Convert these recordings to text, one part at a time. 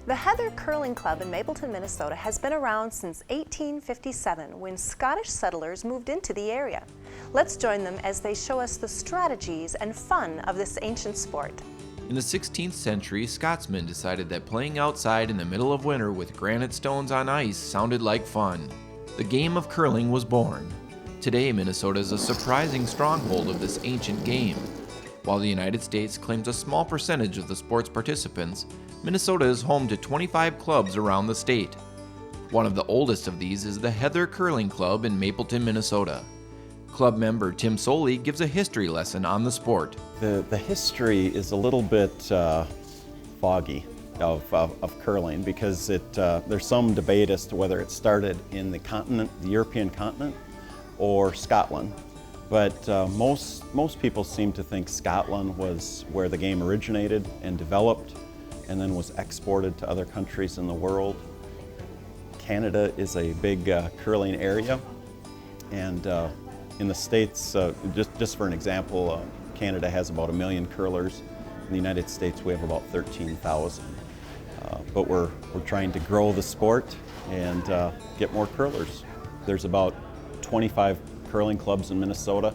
The Heather Curling Club in Mapleton, Minnesota has been around since 1857 when Scottish settlers moved into the area. Let's join them as they show us the strategies and fun of this ancient sport. In the 16th century, Scotsmen decided that playing outside in the middle of winter with granite stones on ice sounded like fun. The game of curling was born. Today, Minnesota is a surprising stronghold of this ancient game. While the United States claims a small percentage of the sport's participants, Minnesota is home to 25 clubs around the state. One of the oldest of these is the Heather Curling Club in Mapleton, Minnesota. Club member Tim Soley gives a history lesson on the sport. The history is a little bit foggy of curling because there's some debate as to whether it started in the European continent, or Scotland. But most people seem to think Scotland was where the game originated and developed and then was exported to other countries in the world. Canada is a big curling area, and in the States, just for an example, Canada has about 1 million curlers. In the United States, we have about 13,000. But we're trying to grow the sport and get more curlers. There's about 25 curling clubs in Minnesota,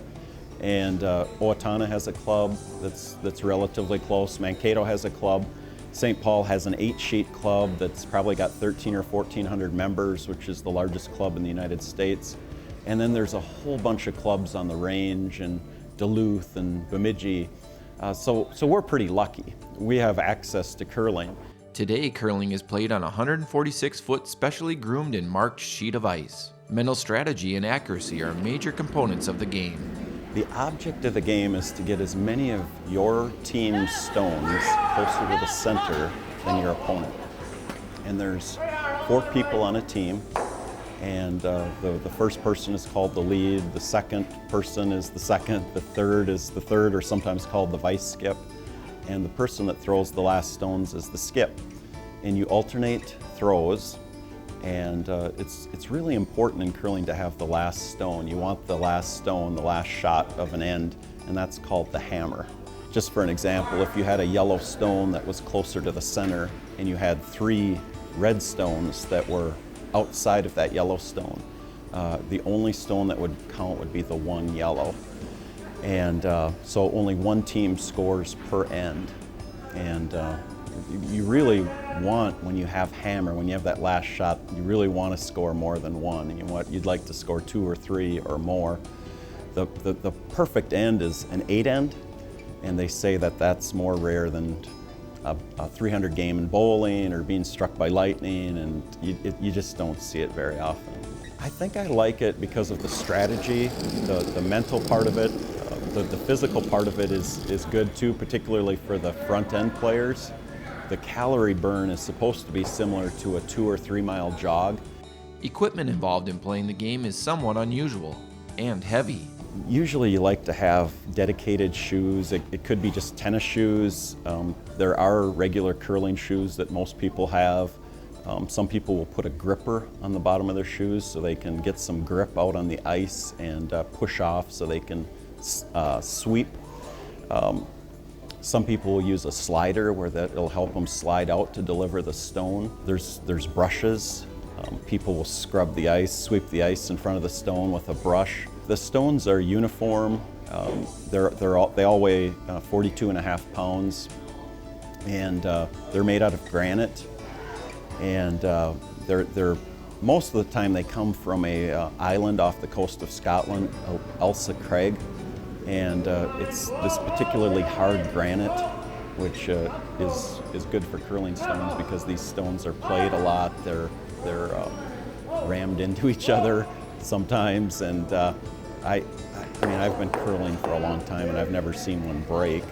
and Owatonna has a club that's relatively close. Mankato has a club. St. Paul has an 8-sheet club that's probably got 1,300 or 1,400 members, which is the largest club in the United States. And then there's a whole bunch of clubs on the range, and Duluth and Bemidji. So we're pretty lucky. We have access to curling. Today, curling is played on a 146-foot specially groomed and marked sheet of ice. Mental strategy and accuracy are major components of the game. The object of the game is to get as many of your team's stones closer to the center than your opponent. And there's 4 people on a team, and the first person is called the lead, the second person is the second, the third is the third, or sometimes called the vice skip, and the person that throws the last stones is the skip. And you alternate throws, and it's really important in curling to have the last stone. You want the last stone, the last shot of an end, and that's called the hammer. Just for an example, if you had a yellow stone that was closer to the center and you had 3 red stones that were outside of that yellow stone, the only stone that would count would be the one yellow. And so only one team scores per end. And you really want, when you have hammer, when you have that last shot, you really want to score more than one. You'd like to score 2 or 3 or more. The perfect end is an 8 end, and they say that that's more rare than a 300 game in bowling or being struck by lightning, and you just don't see it very often. I think I like it because of the strategy, the mental part of it. The physical part of it is good too, particularly for the front end players. The calorie burn is supposed to be similar to a 2 or 3 mile jog. Equipment involved in playing the game is somewhat unusual and heavy. Usually you like to have dedicated shoes. It could be just tennis shoes. There are regular curling shoes that most people have. Some people will put a gripper on the bottom of their shoes so they can get some grip out on the ice and push off so they can sweep. Some people will use a slider where it'll help them slide out to deliver the stone. There's brushes. People will scrub the ice, sweep the ice in front of the stone with a brush. The stones are uniform. They all weigh 42.5 pounds, and they're made out of granite. And they're most of the time they come from a island off the coast of Scotland, Elsa Craig. And it's this particularly hard granite, which is good for curling stones because these stones are played a lot. They're rammed into each other sometimes, and I mean, I've been curling for a long time and I've never seen one break.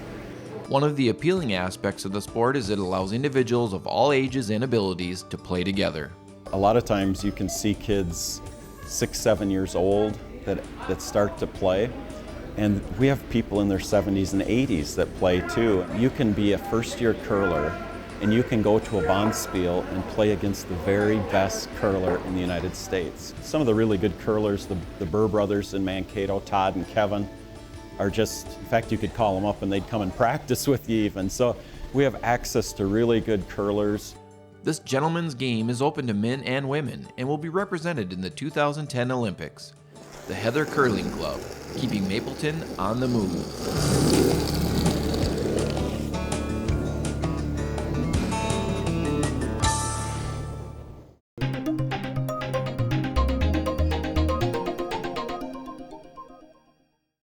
One of the appealing aspects of the sport is it allows individuals of all ages and abilities to play together. A lot of times you can see kids 6, 7 years old that start to play. And we have people in their 70s and 80s that play too. You can be a first-year curler and you can go to a Bonspiel and play against the very best curler in the United States. Some of the really good curlers, the Burr brothers in Mankato, Todd and Kevin, are just, in fact, you could call them up and they'd come and practice with you even. So we have access to really good curlers. This gentleman's game is open to men and women and will be represented in the 2010 Olympics. The Heather Curling Club, keeping Mapleton on the move.